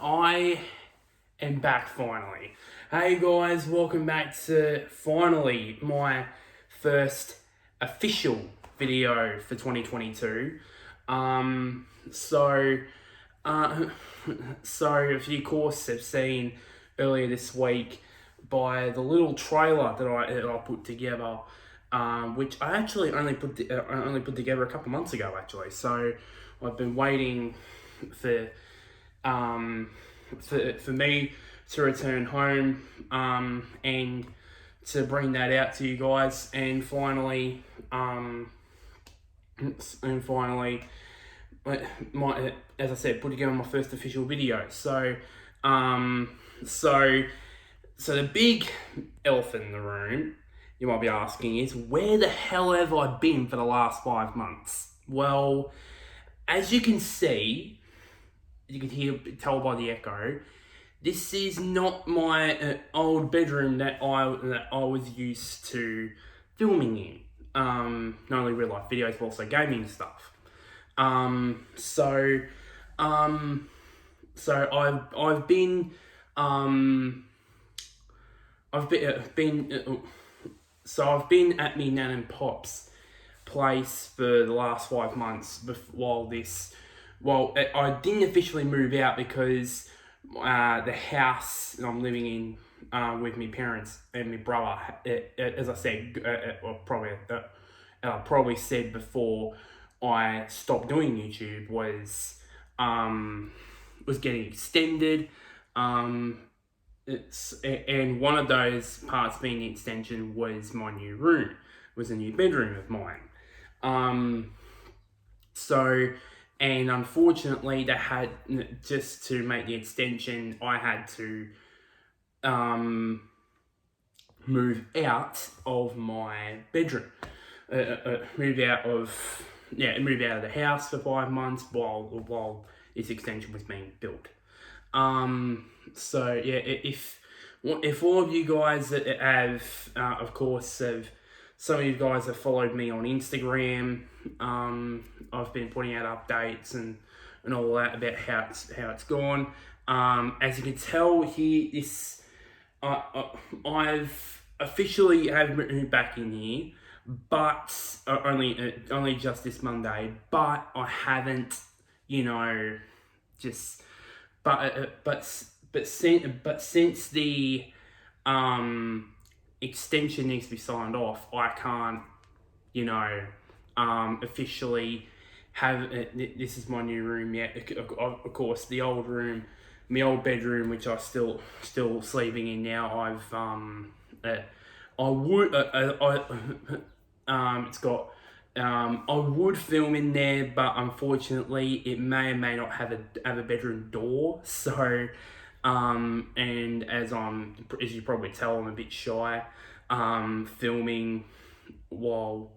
I am back finally. Hey guys, welcome back to finally my first official video for 2022. So, uh, so if you of course have seen earlier this week by the little trailer that I put together, which I actually only put together a couple months ago actually. So I've been waiting for for me to return home and to bring that out to you guys, and finally as I said, put together my first official video. So the big elephant in the room, you might be asking, is where the hell have I been for the last 5 months? Well, as you can see, you can tell by the echo, this is not my old bedroom that I was used to filming in. Not only real life videos, but also gaming stuff. So I've been at me nan and pop's place for the last 5 months while I didn't officially move out because the house that I'm living in with my parents and my brother, as I said, probably said before I stopped doing YouTube, was getting extended. And one of those parts being the extension was my new room, was a new bedroom of mine. And unfortunately, just to make the extension, I had to move out of my bedroom, move out of the house for 5 months while this extension was being built. If all of you guys have, of course, some of you guys have followed me on Instagram. I've been putting out updates and all that about how it's gone. As you can tell here, I've officially moved back in here, but only just this Monday. But I haven't, since the extension needs to be signed off, I can't, officially have this is my new room yet. Of course, the old room, my old bedroom, which I still sleeping in now. I would film in there, but unfortunately, it may or may not have a bedroom door. So, and as you probably tell, I'm a bit shy. Filming while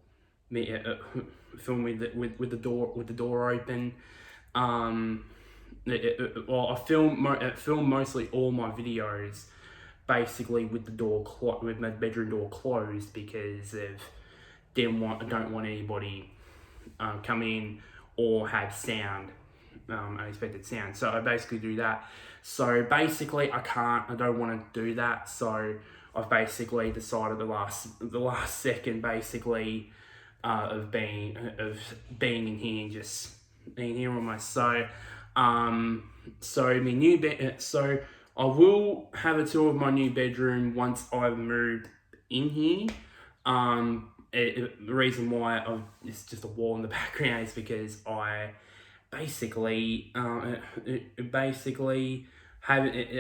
filming with the door open. I film mostly all my videos basically with my bedroom door closed because I don't want anybody come in or have unexpected sound. So I basically do that. So basically I don't want to do that. So I've basically decided the last second basically of being in here and just being here almost. So my new bed. So I will have a tour of my new bedroom once I've moved in here. The reason why it's just a wall in the background is because I basically it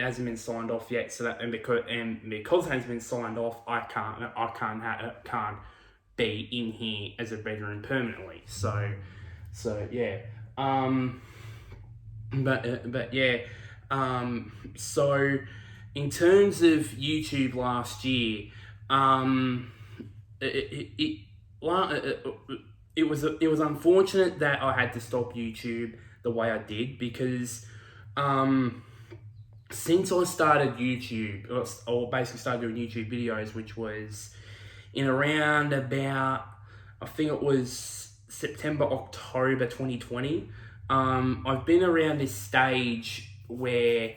hasn't been signed off yet. So because it hasn't been signed off, I can't be in here as a bedroom permanently. So yeah. So in terms of YouTube last year, it was unfortunate that I had to stop YouTube the way I did because since I started YouTube, or basically started doing YouTube videos, which was in around about, I think it was September, October 2020, I've been around this stage where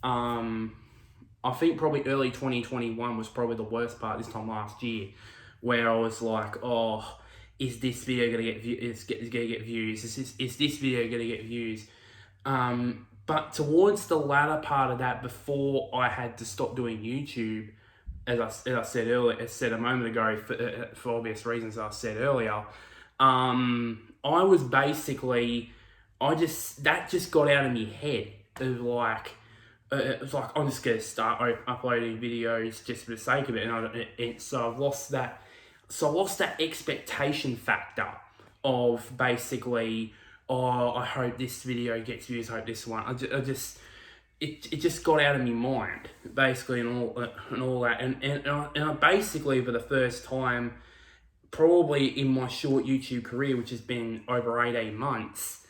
I think probably early 2021 was probably the worst part this time last year, where I was like, oh, is this video gonna get views? Is gonna get views? Is this video gonna get views? But towards the latter part of that, before I had to stop doing YouTube, as I said earlier, as said a moment ago, for obvious reasons I said earlier, I was basically, that just got out of my head of like, it was like, I'm just gonna start uploading videos just for the sake of it, and so I've lost that. So I lost that expectation factor of basically, oh, I hope this video gets views, I hope this one. It just got out of my mind, basically, and all that. And I basically, for the first time, probably in my short YouTube career, which has been over 18 months,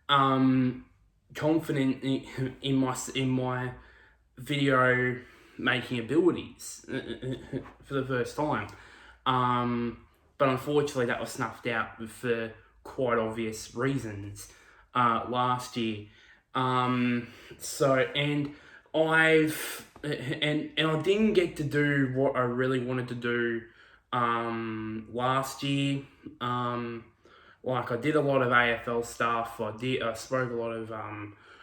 confident in my video making abilities for the first time. But unfortunately that was snuffed out for quite obvious reasons last year. So, and I didn't get to do what I really wanted to do last year. Like I did a lot of AFL stuff. I spoke a lot of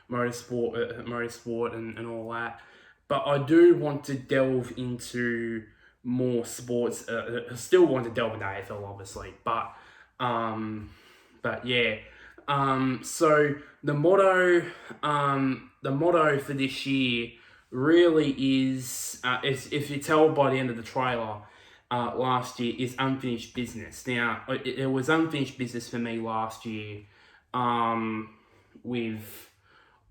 motorsport and all that. But I do want to delve into more sports. I still want to delve into AFL, obviously, but yeah. So the motto for this year really is, if you tell by the end of the trailer, last year, is unfinished business. Now, it was unfinished business for me last year, with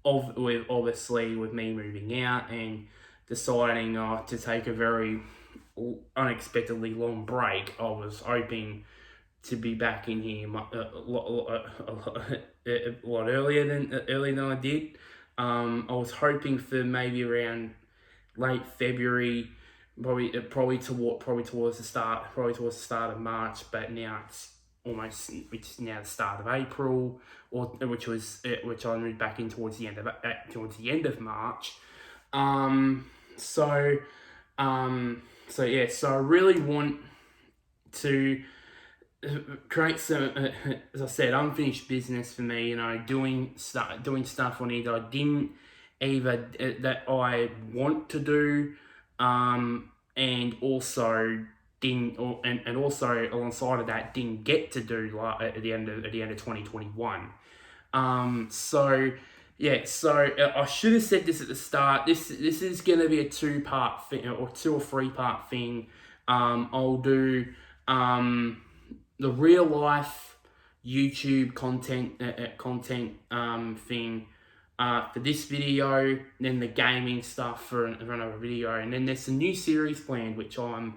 obviously with me moving out and deciding to take a very unexpectedly long break. I was hoping to be back in here a lot earlier than I did. I was hoping for maybe around late February, probably towards the start of March, but now it's now the start of April, which I moved back in towards the end of March. So I really want to create some, as I said, unfinished business for me. Doing stuff on it I didn't either that I want to do, and also alongside of that didn't get to do at the end of 2021. So I should have said this at the start. This is going to be a 2-part thing, or 2 or 3-part thing. I'll do the real life YouTube content thing for this video, then the gaming stuff for another video, and then there's some new series planned which I'll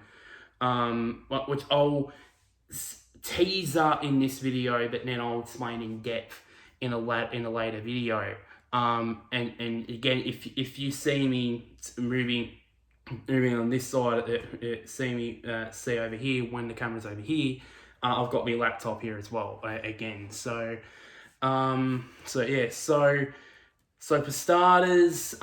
teaser in this video, but then I'll explain in depth in a later video. And again, if you see me moving on this side, see over here when the camera's over here, I've got my laptop here as well, again. So for starters,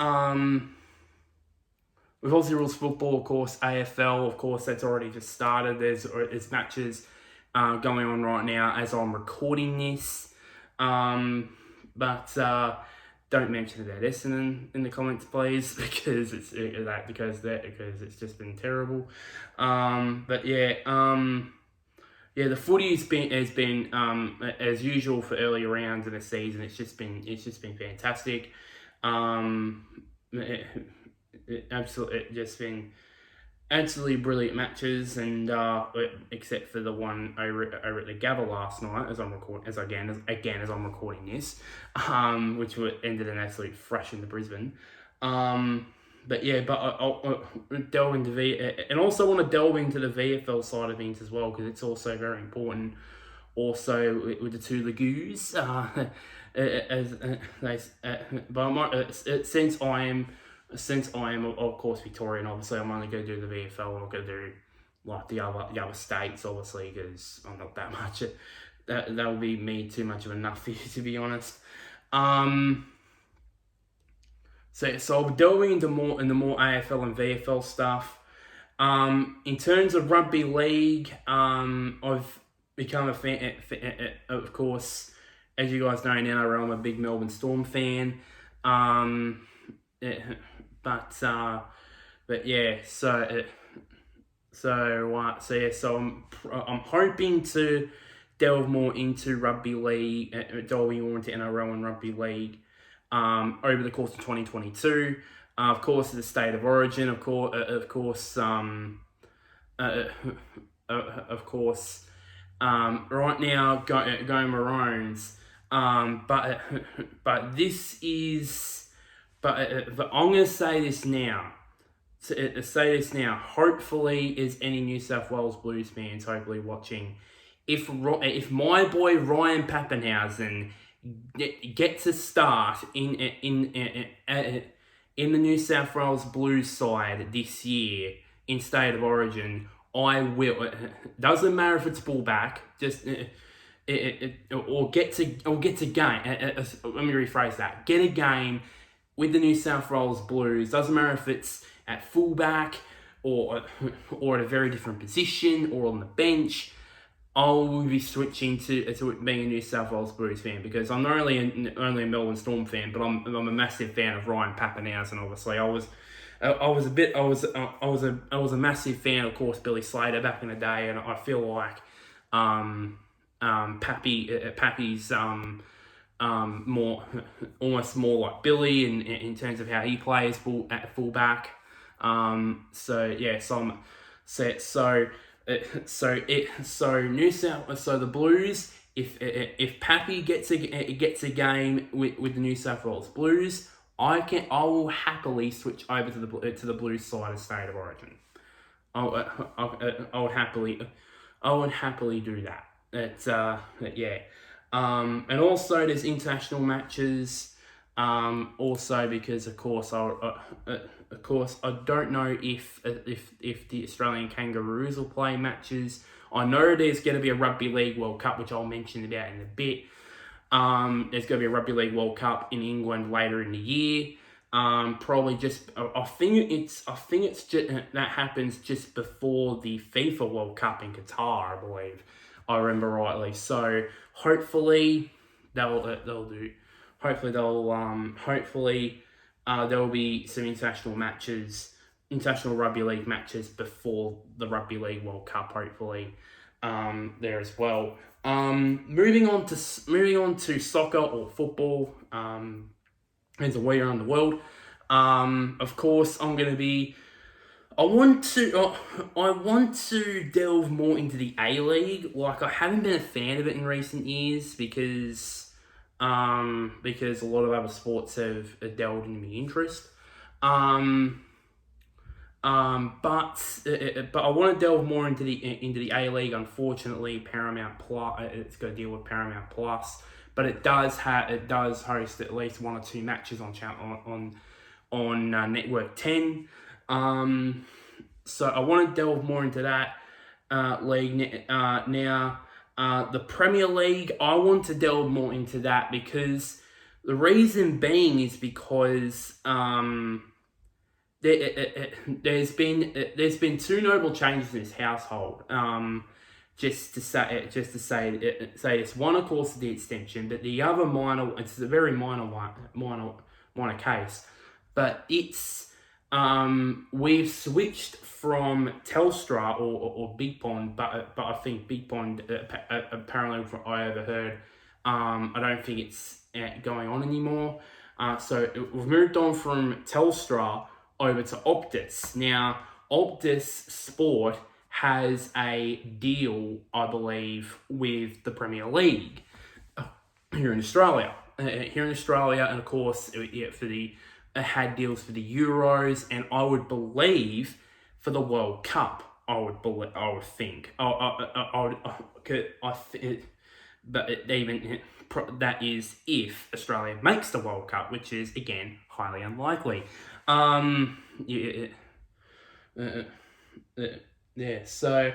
with Aussie Rules Football, of course, AFL, of course, that's already just started. There's matches going on right now as I'm recording this. But don't mention about Essendon in the comments, please, because it's just been terrible. But the footy has been as usual for early rounds in the season. It's just been fantastic. It's just been absolutely brilliant matches, and except for the one over at the Gather last night, as I'm recording this, which ended an absolute thrashing to Brisbane. But I'll delve into and also want to delve into the VFL side of things as well, because it's also very important. Also with the two Lagoos, since I am of course Victorian, obviously I'm only going to do the VFL. I'm not going to do like the other states, obviously, because I'm not that much. That would be me too much of a nut for you, to be honest. So I'll be delving into more AFL and VFL stuff. In terms of rugby league, I've become a fan. Of course, as you guys know now, I'm a big Melbourne Storm fan. But yeah, so I'm hoping to delve more into rugby league, delving more into NRL and rugby league, over the course of 2022. Of course, the state of origin. Of course, right now going Maroons. But this is, but I'm gonna say this now. Hopefully, is any New South Wales Blues fans hopefully watching? If my boy Ryan Papenhuyzen gets a start in the New South Wales Blues side this year in State of Origin, I will. Doesn't matter if it's fullback, just or gets a game. Let me rephrase that. Get a game with the New South Wales Blues. Doesn't matter if it's at fullback or at a very different position or on the bench. I'll be switching to being a New South Wales Blues fan, because I'm not only a Melbourne Storm fan, but I'm a massive fan of Ryan Papenhuyzen. Obviously, I was a massive fan, of course, Billy Slater back in the day, and I feel like Pappy's almost more like Billy in terms of how he plays at fullback. The Blues, if Pappy gets a game with the New South Wales Blues, I will happily switch over to the Blues side of State of Origin. I would happily do that. And also there's international matches. Also because of course I don't know if the Australian Kangaroos will play matches. I know there's going to be a Rugby League World Cup, which I'll mention about in a bit. There's going to be a Rugby League World Cup in England later in the year. Probably just I think it's just that happens just before the FIFA World Cup in Qatar, I believe. I remember rightly. So hopefully they'll do. Hopefully there will be some international rugby league matches before the Rugby League World Cup. Hopefully, there as well. Moving on to soccer or football. Depends on where you're in the world. Of course, I want to delve more into the A-League. Like, I haven't been a fan of it in recent years because a lot of other sports have delved into my interest. But I want to delve more into the A-League. Unfortunately, Paramount Plus, it's got to deal with Paramount Plus, but it does host at least one or two matches on Network 10. So I want to delve more into that league now. The Premier League, I want to delve more into that because the reason being is because there's been two notable changes in this household. Just to say this. One, of course, is the extension, but the other it's a very minor case, but it's we've switched from Telstra or Big Pond, but I think Big Pond apparently from I overheard, I don't think it's going on anymore. So we've moved on from Telstra over to Optus. Now, Optus Sport has a deal, I believe, with the Premier League here in Australia. And of course, had deals for the Euros, and I would believe for the World Cup. But that is if Australia makes the World Cup, which is again highly unlikely. So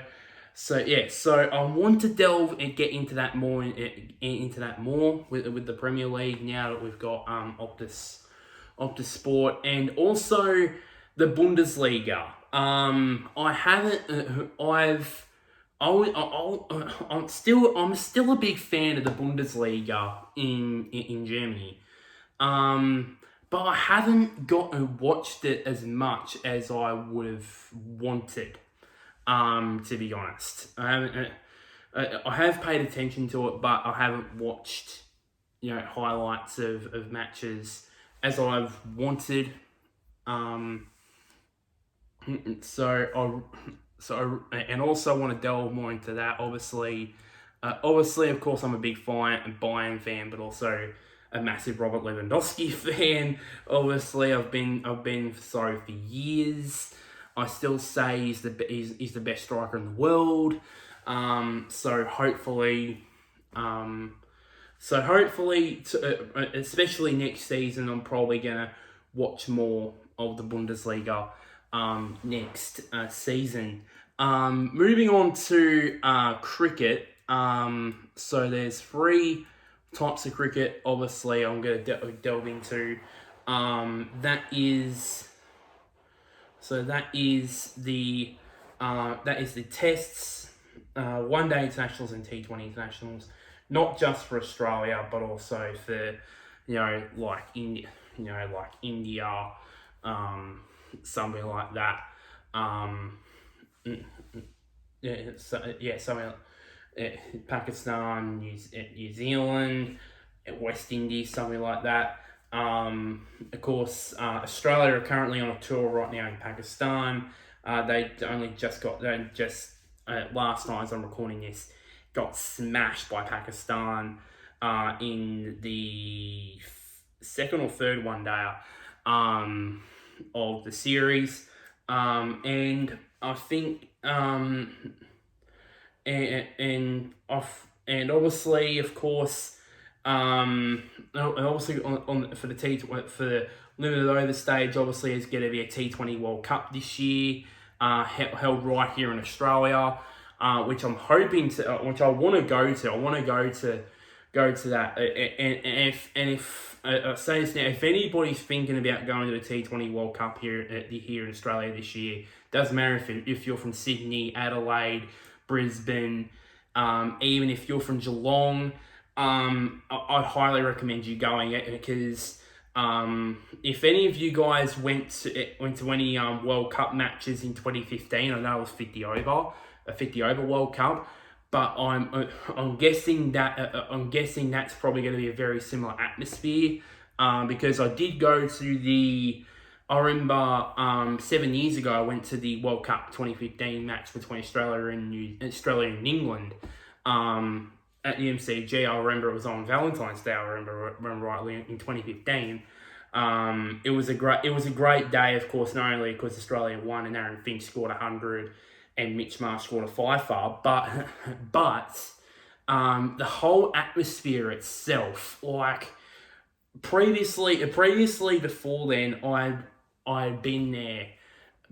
I want to delve and get into that more with the Premier League now that we've got Optus of the sport, and also the Bundesliga. I'm still a big fan of the Bundesliga in Germany. But I haven't watched it as much as I would have wanted. To be honest, I have paid attention to it, but I haven't watched, highlights of matches as I've wanted. And also want to delve more into that. Obviously, of course, I'm a big Bayern fan, but also a massive Robert Lewandowski fan. Obviously, I've been sorry for years. I still say he's the best striker in the world. So hopefully, especially next season, I'm probably gonna watch more of the Bundesliga next season. Moving on to cricket. So there's 3 types of cricket. Obviously, I'm going to delve into. That is the tests, one-day internationals and T20 internationals, not just for Australia but also for like India, something like that. Something like Pakistan, New Zealand, West Indies, something like that. Of course, Australia are currently on a tour right now in Pakistan. They just last night as I'm recording this, got smashed by Pakistan in the second or third one-day of the series. And I think and obviously, of course, obviously for the limited over stage, obviously is going to be a T20 World Cup this year, held right here in Australia, which I'm hoping to, which I want to go to. I want to go to that. And if I say this now, if anybody's thinking about going to the T20 World Cup here in Australia this year, doesn't matter if you're from Sydney, Adelaide, Brisbane, even if you're from Geelong, I'd highly recommend you going, because if any of you guys went to any World Cup matches in 2015, I know it was a 50 over World Cup, but I'm guessing that's probably going to be a very similar atmosphere, because I did go to I remember 7 years ago I went to the World Cup 2015 match between Australia and England at the MCG. I remember it was on Valentine's Day. I remember rightly in 2015. It was a great day, of course, not only because Australia won and Aaron Finch scored 100 and Mitch Marsh scored a fifer, but the whole atmosphere itself, like previously before then, I'd been to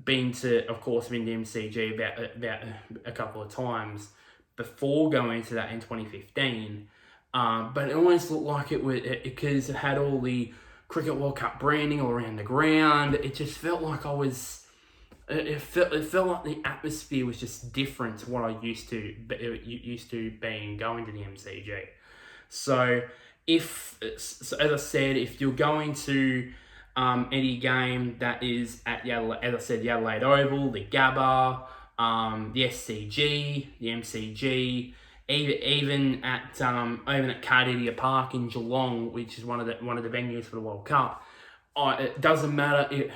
MCG about a couple of times before going to that in 2015. But it almost looked like it was, because it had all the Cricket World Cup branding all around the ground. It just felt like it felt like the atmosphere was just different to what I used to being going to the MCG. So as I said, if you're going to any game that is at the Adelaide Oval, the Gabba, the SCG, the MCG, even at Cardinia Park in Geelong, which is one of the venues for the World Cup. It doesn't matter. It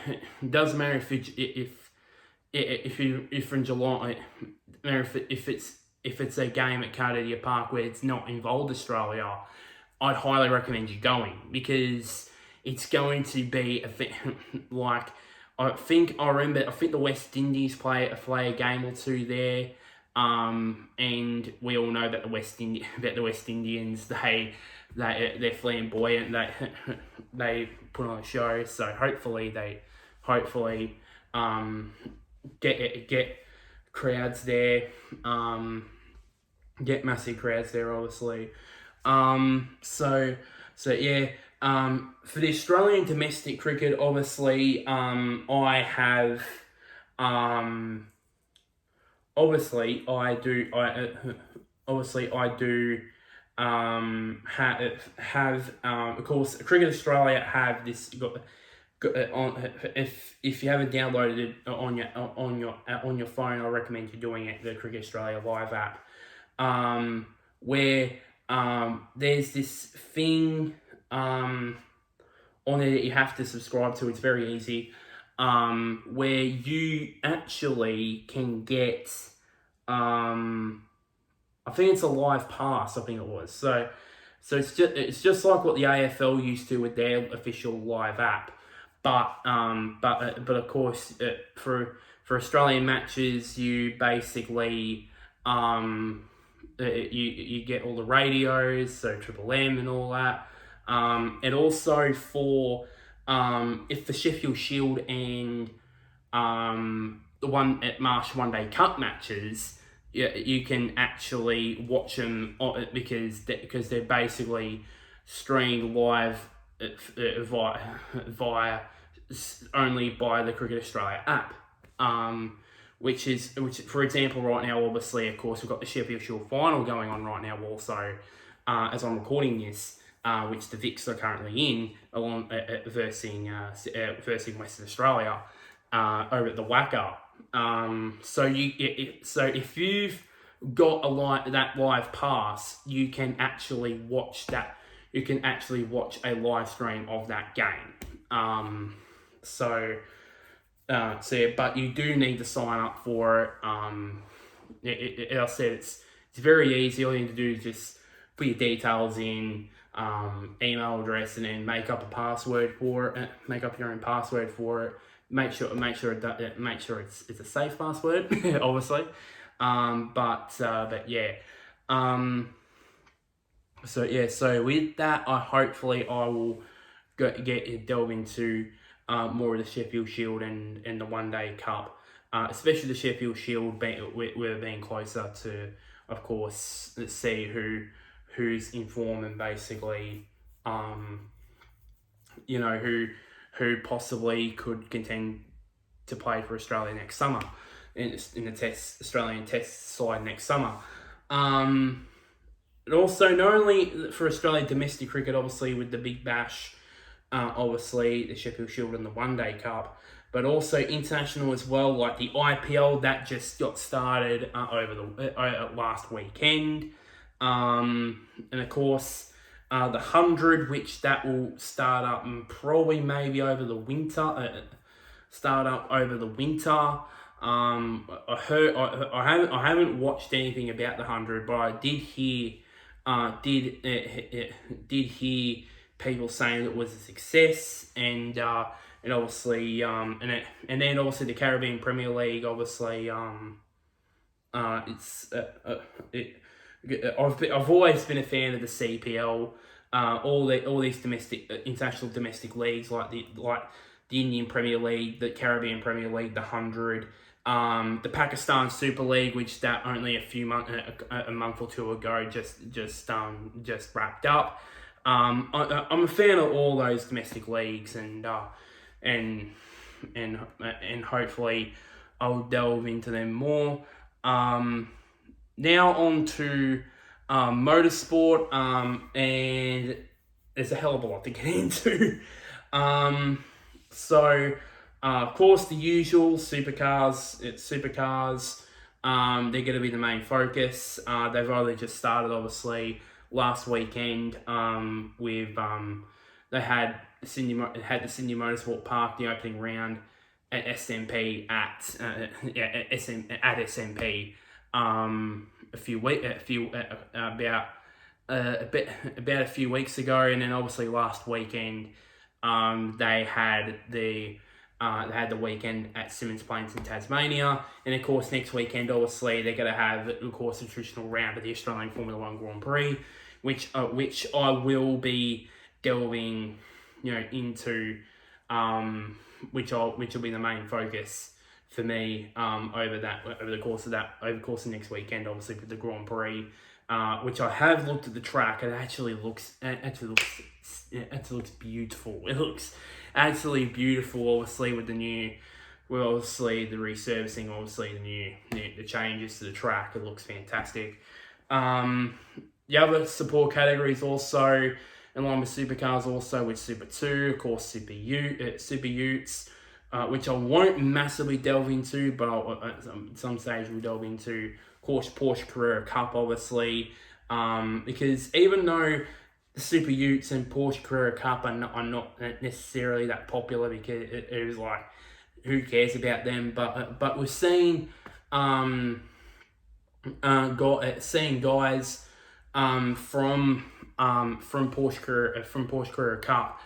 doesn't matter if you're from Geelong. If it's a game at Cardinia Park where it's not involved Australia, I'd highly recommend you going, because it's going to be like, I think the West Indies play a game or two there, and we all know that the West Indians, they're flamboyant, they put on a show. So hopefully get crowds there, get massive crowds there, obviously. So yeah. For the Australian domestic cricket, obviously, I have, obviously I do, obviously I do, of course, Cricket Australia have this on. If you haven't downloaded it on your phone, I recommend you doing it. The Cricket Australia live app, where there's this thing on there that you have to subscribe to. It's very easy, where you actually can get, I think it's a live pass. I think it was so it's just like what the AFL used to with their official live app, but of course, for Australian matches, you basically you get all the radios, so Triple M and all that. And also for if the Sheffield Shield and the one at Marsh One Day Cup matches, you can actually watch them because they're basically streamed live via only by the Cricket Australia app. Which for example, right now, obviously, of course, we've got the Sheffield Shield final going on right now also, as I'm recording this, which the Vics are currently in, along versing Western Australia over at the Wacker. So if you've got that live pass, you can actually watch that. You can actually watch a live stream of that game. But you do need to sign up for it. As I said, it's very easy. All you need to do is just put your details in, email address, and then make up a password for it. Make up your own password for it. Make sure it's a safe password, obviously. But yeah. So with that, I will delve into more of the Sheffield Shield and the One Day Cup, especially the Sheffield Shield, we're being closer to, of course, let's see who's in form and basically, who possibly could contend to play for Australia next summer in the Australian Test side next summer. And also, not only for Australian domestic cricket, obviously with the Big Bash, obviously the Sheffield Shield and the One Day Cup, but also international as well, like the IPL that just got started over the last weekend, and of course the 100, which that will start up probably maybe over the winter. I heard I haven't watched anything about the 100, but I did hear did hear people saying it was a success, and obviously and then obviously the Caribbean Premier League, obviously I've always been a fan of the CPL, all these international domestic leagues like the Indian Premier League, the Caribbean Premier League, the 100, the Pakistan Super League, which that only a month or two ago just wrapped up. I'm a fan of all those domestic leagues, and hopefully I'll delve into them more. Now on to motorsport, and there's a hell of a lot to get into. Of course, the usual supercars. They're going to be the main focus. They've only just started, obviously, last weekend. They had the Sydney Motorsport Park, the opening round at SMP at SMP. About a few weeks ago, and then obviously last weekend, they had the weekend at Symmons Plains in Tasmania, and of course next weekend, obviously they're going to have, of course, the traditional round of the Australian Formula One Grand Prix, which I will be delving, into, which will be the main focus for me over the course of next weekend, obviously with the Grand Prix which I have looked at the track. It actually looks beautiful. It looks absolutely beautiful. Obviously with the resurfacing, obviously the changes to the track. It looks fantastic. The other support categories also, in line with supercars, also with Super 2, of course, Super Utes, which I won't massively delve into, but at some stage we'll delve into, of course, Porsche Carrera Cup, obviously, because even though the Super Utes and Porsche Carrera Cup are not necessarily that popular, because it was like, who cares about them? But we're seeing seeing guys from Porsche Carrera Cup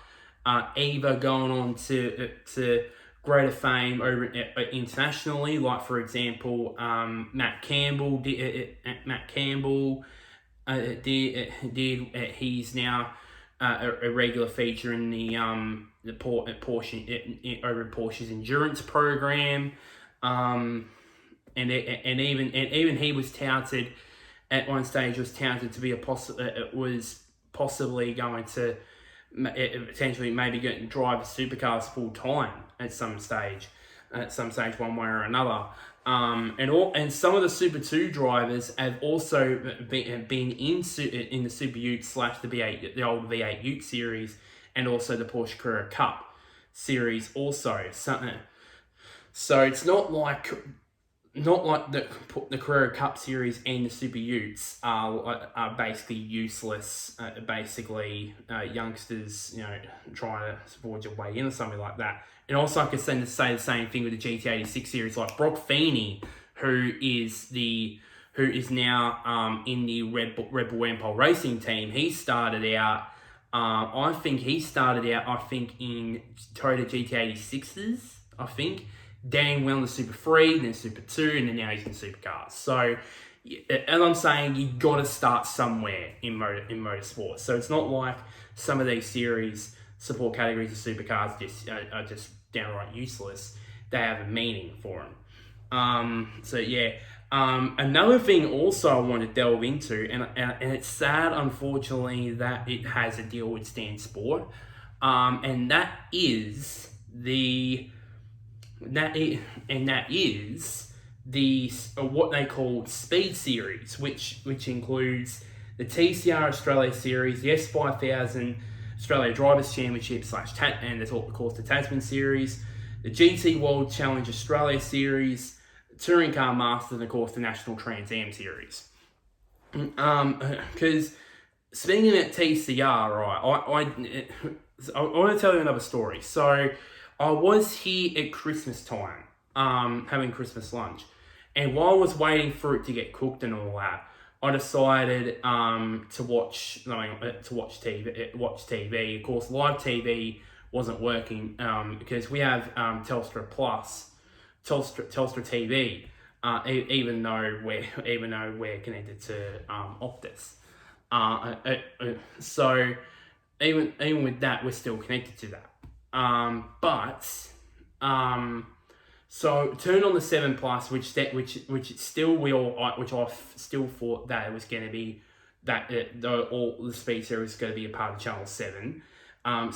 either going on to greater fame over internationally, like for example Matt Campbell he's now a regular feature in the Porsche over Porsche's endurance program, and even he was touted at one stage to be was possibly going to potentially maybe drive supercars full time at some stage one way or another. And some of the Super 2 drivers have also been in the Super Ute / the old V8 Ute series, and also the Porsche Carrera Cup series also. So it's not like the Carrera Cup series and the Super Utes are basically useless. Youngsters, trying to forge a way in or something like that. And also, I could say the same thing with the GT86 series, like Brock Feeney, who is now in the Red Bull Empire Racing team. He started out. I think in Toyota GT86s. I think. Dang well in the Super 3, then Super 2, and then now he's in Supercars. So, as I'm saying, you got to start somewhere in motorsport. So it's not like some of these series support categories of Supercars are just downright useless. They have a meaning for them. Another thing also I want to delve into, and it's sad, unfortunately, that it has a deal with Stan Sport, and that is the what they call Speed Series, which includes the TCR Australia Series, the S5000 Australia Drivers Championship and there's of course the Tasman Series, the GT World Challenge Australia Series, Touring Car Masters, and of course the National Trans Am Series. Because speaking at TCR, right, I want to tell you another story. So I was here at Christmas time, having Christmas lunch, and while I was waiting for it to get cooked and all that, I decided to watch TV. Of course, live TV wasn't working because we have Telstra TV, even though we're connected to Optus. So even with that, we're still connected to that. So turned on the 7 Plus, which I still thought that it was going to be all the Speed Series was going to be a part of Channel 7. I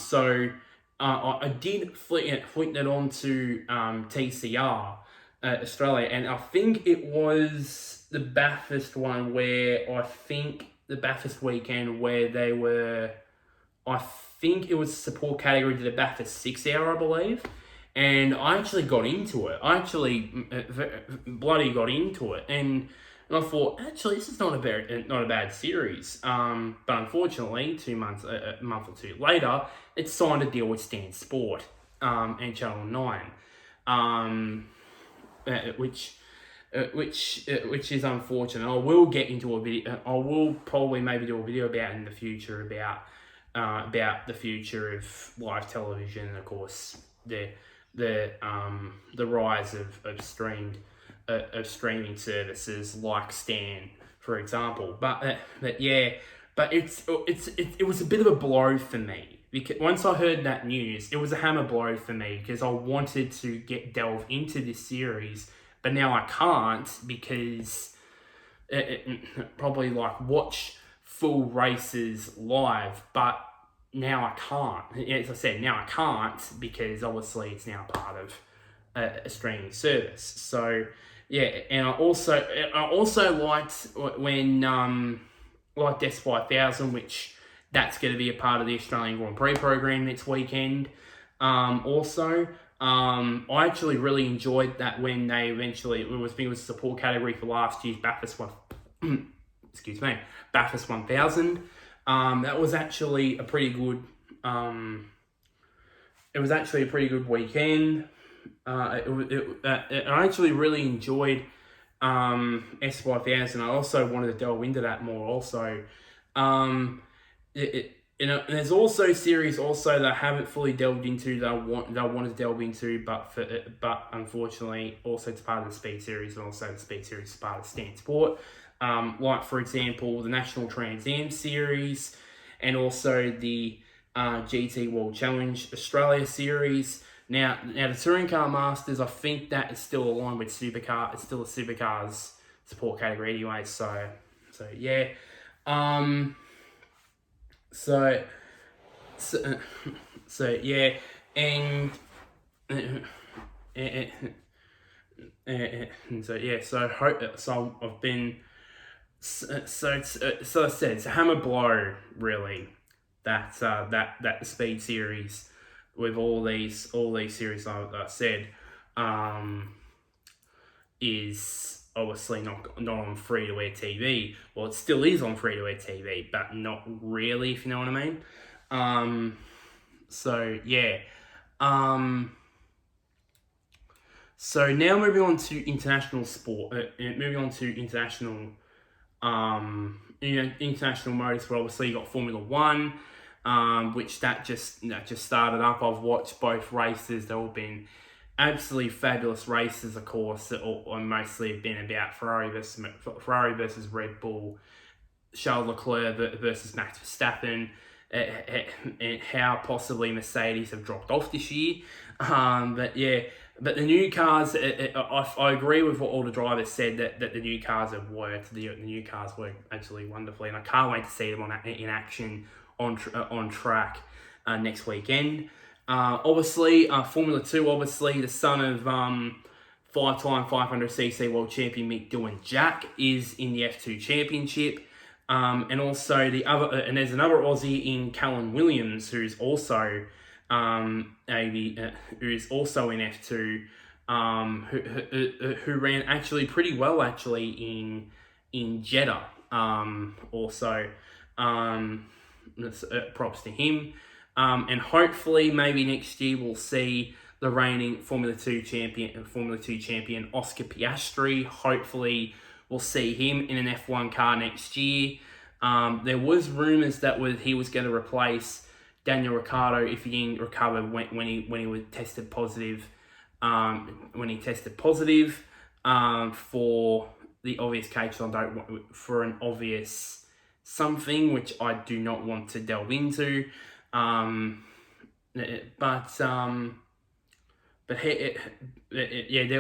did flick it on to TCR Australia, and I think it was the Bathurst one the Bathurst weekend where they were. I think it was support category to the Bathurst 6 hour, I believe. And I actually got into it. I actually bloody got into it. And I thought, actually, this is not a bad series. But unfortunately, a month or two later, it signed a deal with Stan Sport and Channel 9, which is unfortunate. I will get into a video. I will probably maybe do a video about it in the future about the future of live television, and of course the rise of streaming services like Stan, for example. But it was a bit of a blow for me, because once I heard that news, it was a hammer blow for me, because I wanted to delve into this series, but now I can't, because probably like watch full races live, but now I can't. As I said, now I can't because obviously it's now part of a streaming service. So yeah, and I also liked when like S5000, which that's going to be a part of the Australian Grand Prix program next weekend. I actually really enjoyed that when they eventually, it was support category for last year's Bathurst one. Excuse me, Bathurst 1000. That was actually a pretty good. It was actually a pretty good weekend. I actually really enjoyed S5000. I also wanted to delve into that more. Also, there's also series that I haven't fully delved into that I want to delve into, but unfortunately also it's part of the Speed Series, and also the Speed Series is part of Stand Sport. Like for example, the National Trans Am Series, and also the GT World Challenge Australia Series. Now the Touring Car Masters, I think that is still aligned with Supercar. It's still a Supercars support category anyway. So yeah. So yeah, and so yeah, so I've been so I said it's a hammer blow really that the Speed Series with all these series I said is obviously not on free-to-air TV. Well, it still is on free-to-air TV, but not really, if you know what I mean. So yeah. So now moving on to international sport. Moving on to international motorsport. Obviously, you got Formula One, which that just started up. I've watched both races. They've all been absolutely fabulous races, of course. Or mostly have been about Ferrari versus Red Bull, Charles Leclerc versus Max Verstappen, and how possibly Mercedes have dropped off this year. But the new cars, I agree with what all the drivers said, that the new cars have worked. The new cars work absolutely wonderfully, and I can't wait to see them in action on track next weekend. Obviously, Formula 2, obviously, the son of five-time 500cc world champion Mick Doohan Jack is in the F2 Championship. And also and there's another Aussie in Callum Williams who's also who is also in F2, who ran actually pretty well in Jeddah. Also, props to him. And hopefully maybe next year we'll see the reigning Formula 2 champion Oscar Piastri. Hopefully we'll see him in an F1 car next year. There was rumours that he was going to replace Daniel Ricciardo if he didn't recover when he was tested positive. When he tested positive for the obvious case, for an obvious something which I do not want to delve into. There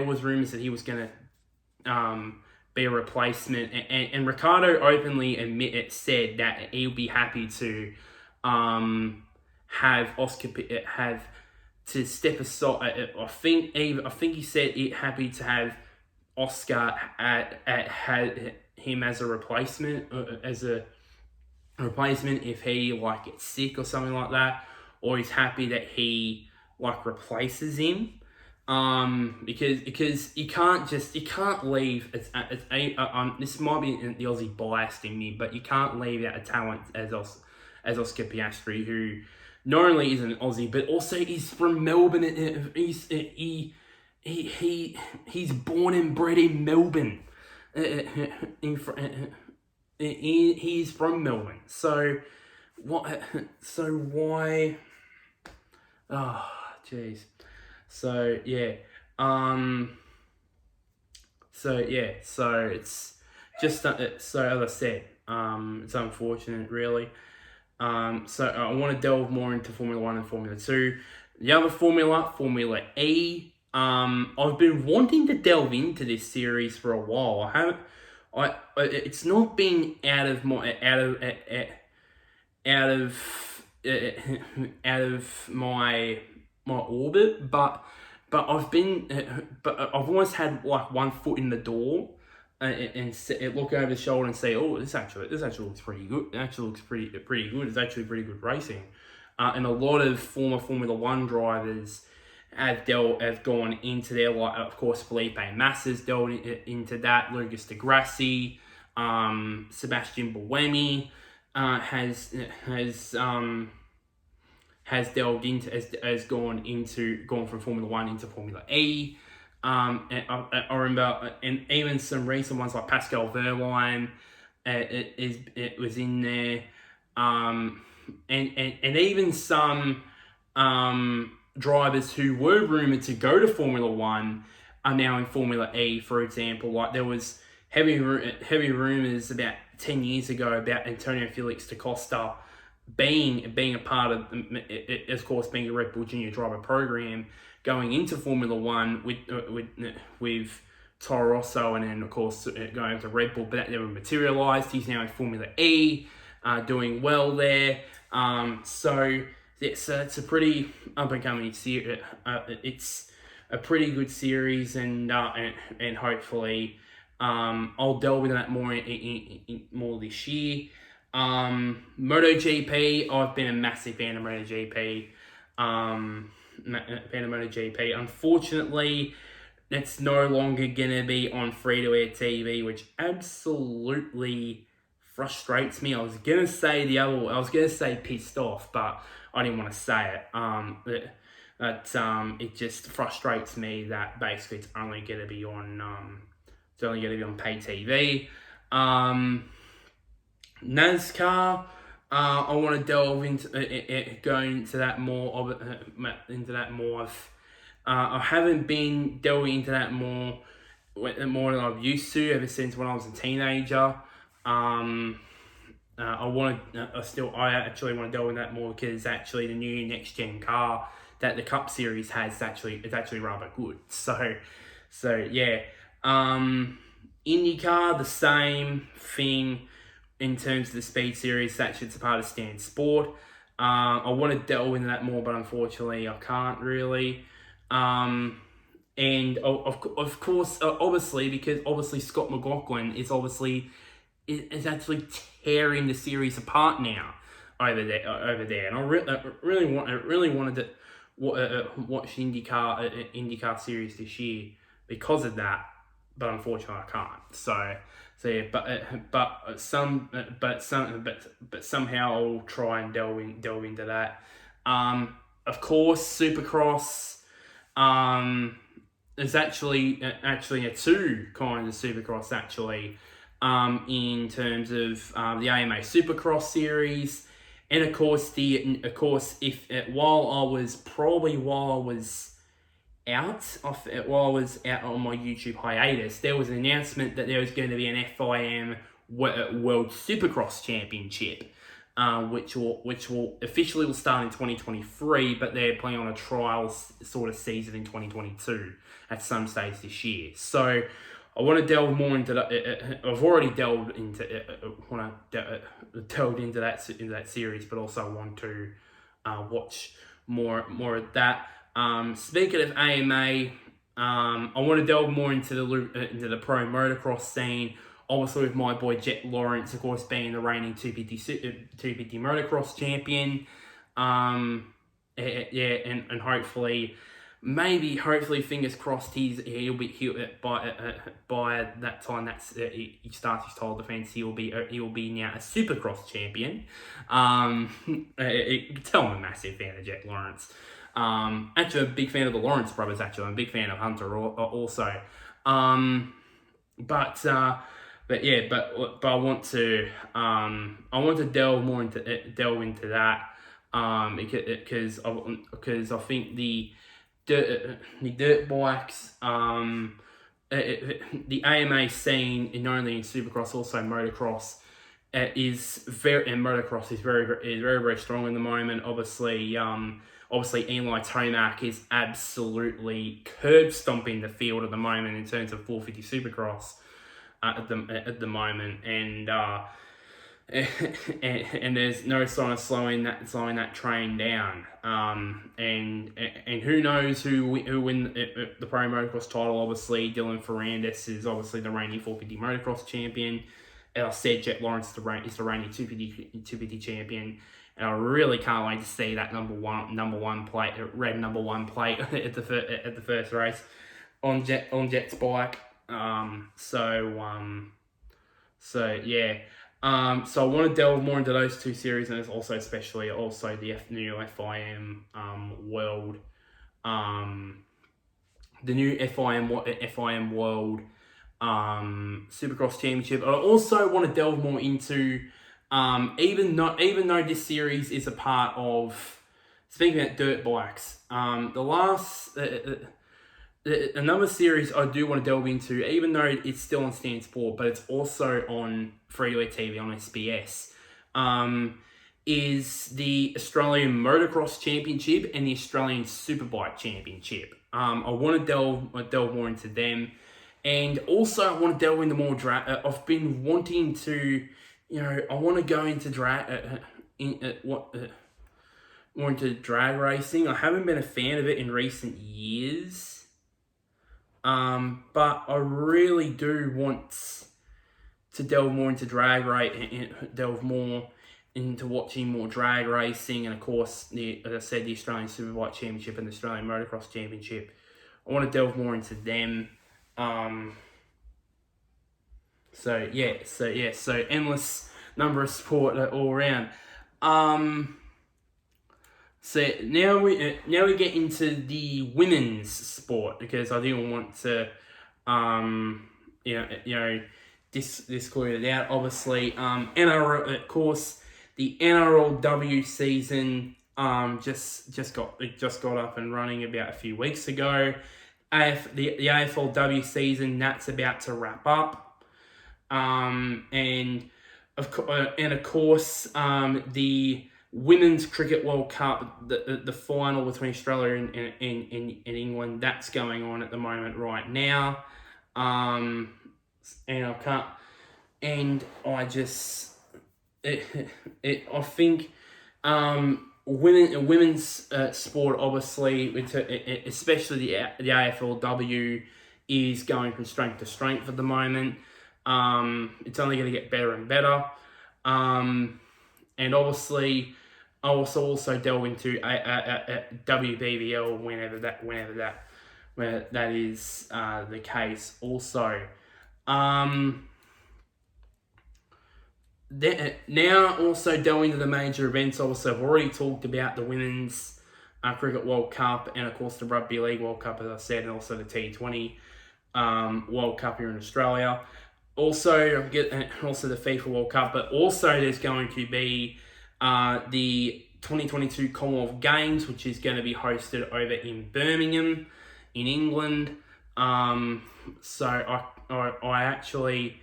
was rumours that he was going to be a replacement, and Ricciardo openly said that he'll be happy to have Oscar to step aside. I think he said happy to have Oscar had him as a replacement, if he gets sick or something like that, or he's happy that he replaces him. Because you can't leave. This might be the Aussie bias in me, but you can't leave out a talent as Oscar Piastri, who not only is an Aussie but also he's from Melbourne. He's born and bred in Melbourne. He's from Melbourne. So what? So why? Oh, jeez. So yeah, so it's just so as I said, it's unfortunate, really. So I want to delve more into Formula 1 and Formula 2. The other Formula E. I've been wanting to delve into this series for a while. it's not been out of my my orbit, but I've always had like one foot in the door, and look over the shoulder and say, oh, this actually looks pretty good. It actually looks pretty good. It's actually pretty good racing, and a lot of former Formula One drivers have gone into there. Like, of course, Felipe Massa's delved into that. Lucas de Grassi, Sebastian Buemi has delved into has gone from Formula One into Formula E. And I remember, and even some recent ones like Pascal Wehrlein, it was in there, and even some drivers who were rumored to go to Formula One are now in Formula E. For example, like there was heavy rumors about 10 years ago about Antonio Felix da Costa being a part of, of course, being a Red Bull Junior Driver program, going into Formula One with Toro Rosso, and then of course going to Red Bull, but that never materialised. He's now in Formula E, doing well there. So it's a pretty up and coming series. It's a pretty good series, and hopefully I'll delve into that more in more this year. MotoGP, I've been a massive fan of MotoGP. Unfortunately, it's no longer gonna be on free-to-air TV, which absolutely frustrates me. I was gonna say pissed off, but I didn't want to say it. It just frustrates me that basically it's only gonna be on pay TV. NASCAR, I want to delve into going into that more. I haven't been delving into that more than I've used to ever since when I was a teenager. I actually want to delve in that more, because actually the new next gen car that the Cup Series has it's actually rather good. So yeah. IndyCar, the same thing. In terms of the Speed Series, it's a part of Stand Sport. I want to delve into that more, but unfortunately I can't really. And of course, obviously, because Scott McLaughlin is actually tearing the series apart now over there. And I really wanted to watch IndyCar series this year because of that, but unfortunately I can't. So yeah, but somehow I'll try and delve into that. Of course, Supercross. There's actually two kinds of Supercross actually. In terms of the AMA Supercross series, and of course while I was out on my YouTube hiatus, there was an announcement that there was going to be an FIM World Supercross Championship, which will officially start in 2023, but they're planning on a trial sort of season in 2022 at some stage this year. So I want to delve more into that. I've already delved into that series, but also want to watch more of that. Speaking of AMA, I want to delve more into the pro motocross scene. Obviously, with my boy Jet Lawrence, of course, being the reigning 250 motocross champion. And hopefully, fingers crossed, he'll be by that time he starts his title defense. He'll be now a Supercross champion. Tell I'm a massive fan of Jet Lawrence. Actually, a big fan of the Lawrence brothers. Actually, I'm a big fan of Hunter also. But I want to delve into that. Because I think the dirt bikes, the AMA scene, not only in Supercross, also motocross, is very strong in the moment. Obviously, Eli Tomac is absolutely curb stomping the field at the moment in terms of 450 Supercross. at the moment, and and there's no sign of slowing that train down. And who knows who win the pro motocross title? Obviously, Dylan Ferrandis is obviously the reigning 450 motocross champion. As I said, Jet Lawrence is the reigning 250 champion. And I really can't wait to see that number one plate, red number one plate at the first race on Jet's bike. So yeah. So I want to delve more into those two series, and it's also especially the new FIM World, the new FIM World Supercross Championship. I also want to delve more into even though this series is a part of, speaking about dirt bikes, another series I do want to delve into, even though it's still on Stan Sport, but it's also on free-to-air TV on SBS, is the Australian Motocross Championship and the Australian Superbike Championship. I want to delve more into them, and also I want to delve into more drag. I've been wanting to, I want to go into more into drag racing. I haven't been a fan of it in recent years. But I really do want to delve more into drag race, delve more into watching more drag racing, and of course, as I said, the Australian Superbike Championship and the Australian Motocross Championship. I want to delve more into them. So endless number of sport all around. So now we get into the women's sport, because I didn't want to disclude it out. Obviously, NRL, of course, the NRLW season just got up and running about a few weeks ago. The AFLW season, that's about to wrap up, and of course the Women's Cricket World Cup, the final between Australia and England, that's going on at the moment right now. And I can't, and I just, I think women's sport, obviously, especially the AFLW, is going from strength to strength at the moment. It's only going to get better and better. And obviously, I'll also delve into WBBL whenever that is the case. Also, now also delving into the major events. Also, I've already talked about the Women's Cricket World Cup, and of course the Rugby League World Cup, as I said, and also the T20 World Cup here in Australia. Also the FIFA World Cup, but also there's going to be the 2022 Commonwealth Games, which is going to be hosted over in Birmingham, in England. So I actually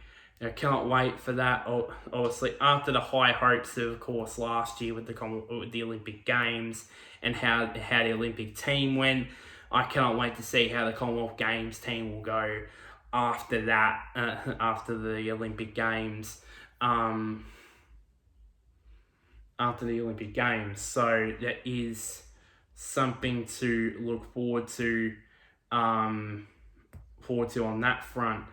cannot wait for that. Obviously, after the high hopes of course last year with the Olympic Games and how the Olympic team went, I cannot wait to see how the Commonwealth Games team will go after that, after the Olympic Games. So that is something to look forward to on that front.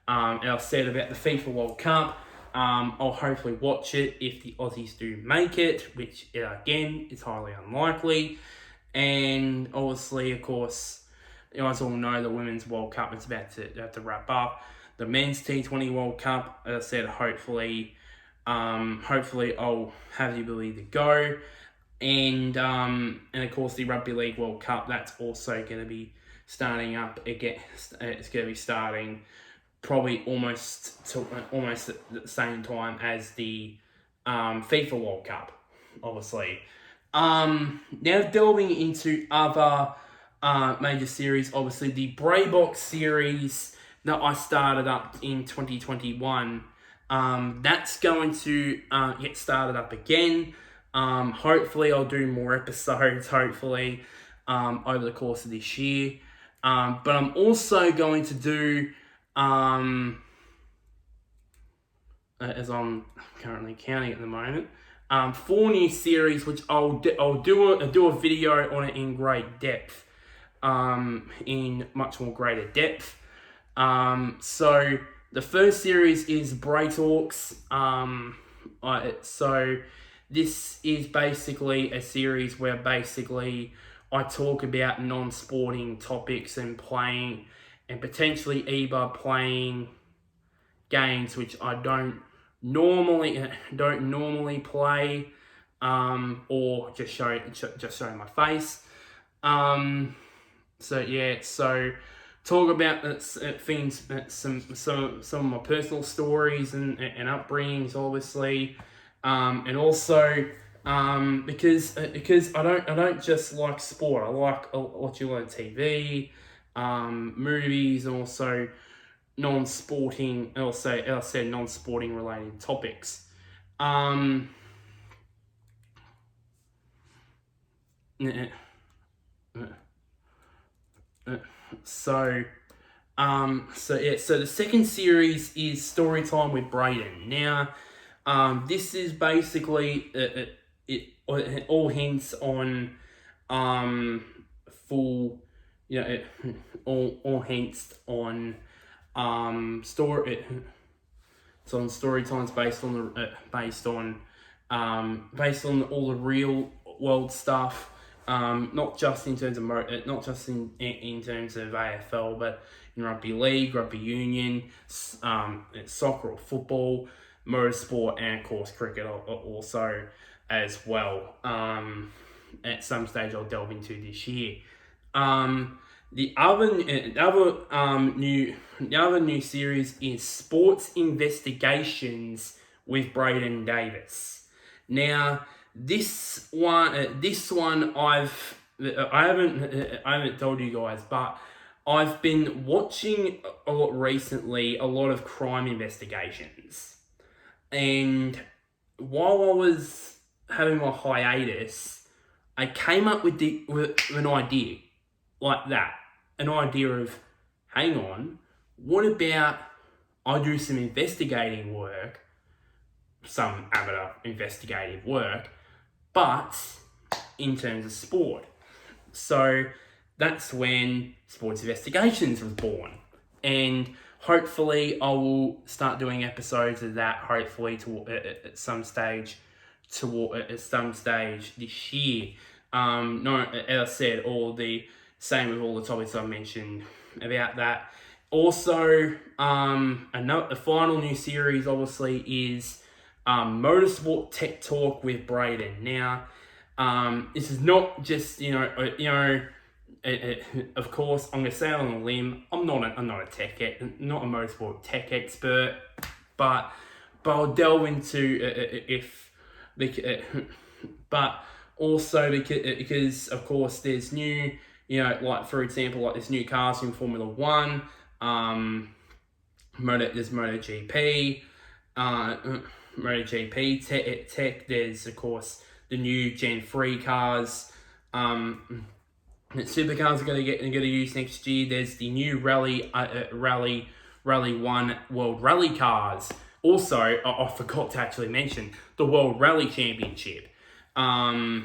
And I've said about the FIFA World Cup, I'll hopefully watch it if the Aussies do make it, which again is highly unlikely. And obviously, of course, you guys all know the Women's World Cup is about to wrap up. The Men's T20 World Cup, as I said, hopefully I'll have the ability to go. And of course the Rugby League World Cup, that's also going to be starting up again. It's going to be starting probably almost at the same time as the FIFA World Cup, obviously. Now delving into other major series, obviously the Braybox series that I started up in 2021, that's going to get started up again. Hopefully I'll do more episodes, over the course of this year. But I'm also going to do as I'm currently counting at the moment. 4 new series, which I'll do a video on it in great depth, in much more greater depth. So the first series is Bray Talks. So this is basically a series where basically I talk about non-sporting topics and playing, and potentially either playing games which I don't normally play, or just show my face. So yeah, so talk about things, some of my personal stories and upbringings, obviously, and also because I don't just like sport. I like watching a lot of TV, movies, and also non-sporting, non-sporting related topics. So the second series is Story Time with Brayden. Now, this is basically it all hints on full, all hints on story. It's on story times based on all the real world stuff. Not just in terms of not just in terms of AFL, but in rugby league, rugby union, soccer or football, motorsport, and of course cricket also as well. At some stage, I'll delve into this year. The other new series is Sports Investigations with Brayden Davis. Now, this one I haven't told you guys, but I've been watching a lot recently, a lot of crime investigations, and while I was having my hiatus, I came up with an idea like that. An idea of, hang on, what about I do some investigating work, some amateur investigative work, but in terms of sport. So that's when Sports Investigations was born. And hopefully I will start doing episodes of that, hopefully at some stage this year. No, as I said, all the same with all the topics I mentioned about that. Also, the final new series obviously is Motorsport Tech Talk with Brayden. Now, this is not just of course I'm gonna say it on a limb. I'm not a not a motorsport tech expert, but I'll delve into but also because of course there's new. Like for example, like there's new cars in Formula 1, there's MotoGP, tech. There's of course the new Gen 3 cars, that supercars are going to use next year. There's the new Rally 1 World Rally cars. Also, I forgot to actually mention the World Rally Championship. I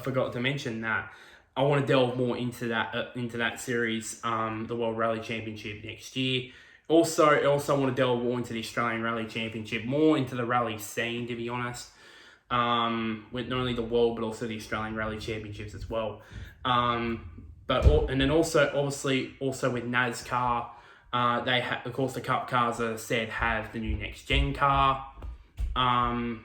forgot to mention that. I want to delve more into that series, the World Rally Championship next year. Also, I also want to delve more into the Australian Rally Championship, more into the rally scene, to be honest. With not only the World, but also the Australian Rally Championships as well. And then also, obviously, also with NASCAR, they have, of course, the Cup cars, as I said, have the new next gen car. As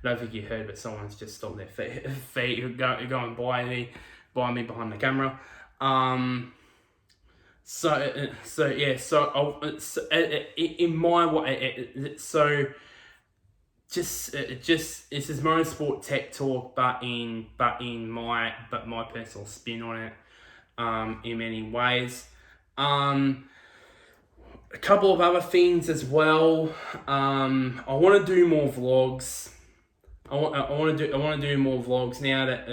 I don't think you heard, but someone's just stopped their feet going by me behind the camera. In my way, this is motorsport tech talk, but my personal spin on it, in many ways. A couple of other things as well. I want to do more vlogs. I want to do more vlogs now that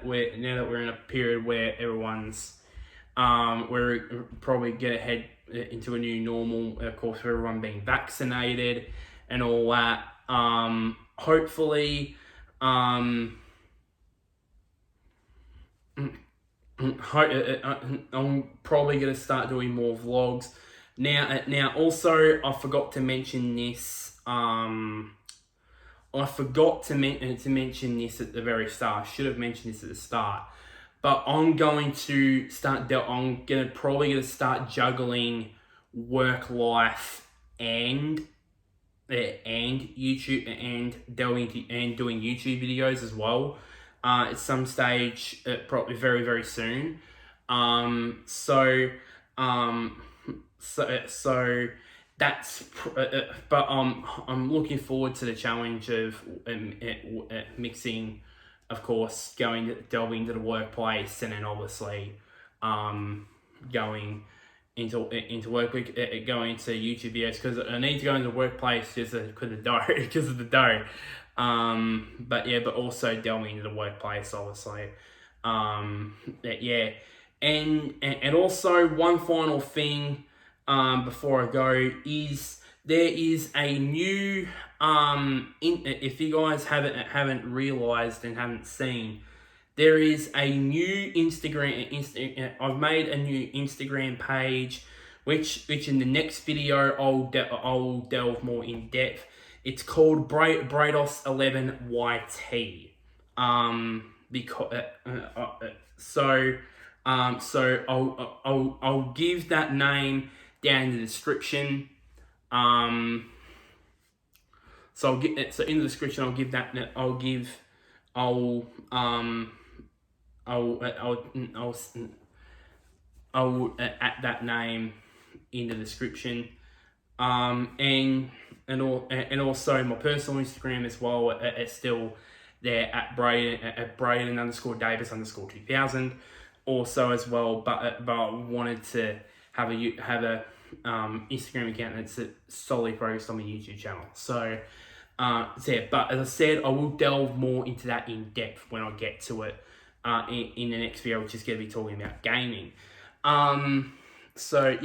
we're in a period where everyone's We're probably gonna head into a new normal, of course, for everyone being vaccinated and all that. Hopefully, I'm probably gonna start doing more vlogs. Now, also, I forgot to mention this. I forgot to mention this at the very start. I should have mentioned this at the start. But I'm going to start. Probably gonna start juggling work life and YouTube and doing YouTube videos as well. At some stage, probably very soon. So that's. But I'm looking forward to the challenge of mixing, of course, delving into the workplace, and then obviously going into work, going into YouTube videos, because I need to go into the workplace just because of the dough. But also delving into the workplace, obviously. And also one final thing before I go is there is a new if you guys haven't realized and haven't seen, there is a new Instagram. I've made a new Instagram page, which in the next video I'll delve more in depth. It's called Brados11YT. So I'll give that name down in the description. So in the description I'll add that name in the description. And also my personal Instagram as well. It's still there at Braden_Davis_2000 also as well. But I wanted to have a Instagram account that's solely focused on the YouTube channel. So but as I said, I will delve more into that in depth when I get to it in the next video, which is going to be talking about gaming. So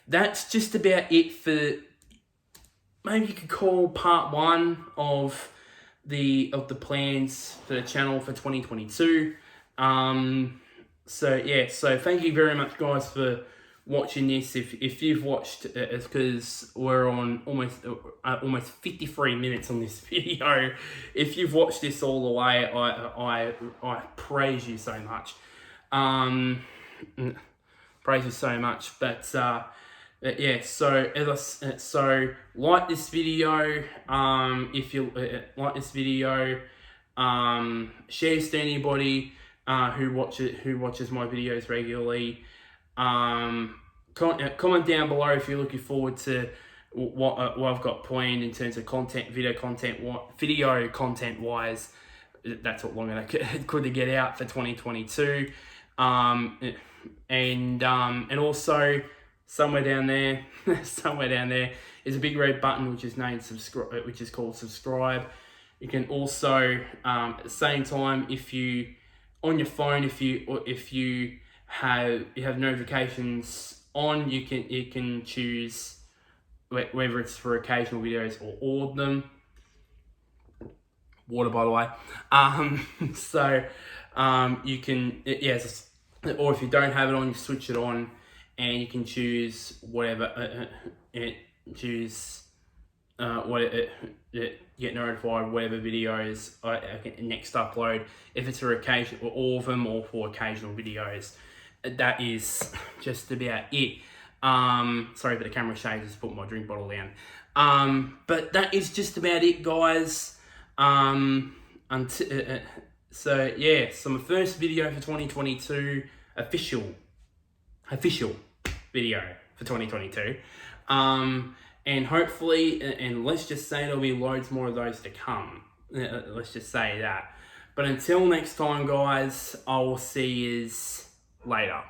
that's just about it for, maybe you could call part 1 of the plans for the channel for 2022. So thank you very much, guys, for watching this. If you've watched, it's because we're on almost 53 minutes on this video. If you've watched this all the way, I praise you so much. Praise you so much. But so like this video. If you like this video, share this to anybody who watches my videos regularly. Comment down below if you're looking forward to what I've got planned in terms of video content wise. That's what longer I could get out for 2022. And also somewhere down there is a big red button which is named subscribe, which is called subscribe. You can also at the same time, if you on your phone, if you have notifications on, you can choose whether it's for occasional videos or all of them. Water, by the way. You can, or if you don't have it on, you switch it on, and you can choose whatever get notified whatever videos I can next upload, if it's for occasion or all of them, or for occasional videos. That is just about it. Sorry for the camera shades, just put my drink bottle down. But that is just about it, guys. So my first video for 2022, official video for 2022. And hopefully, and let's just say there'll be loads more of those to come. Let's just say that. But until next time, guys, I will see you later.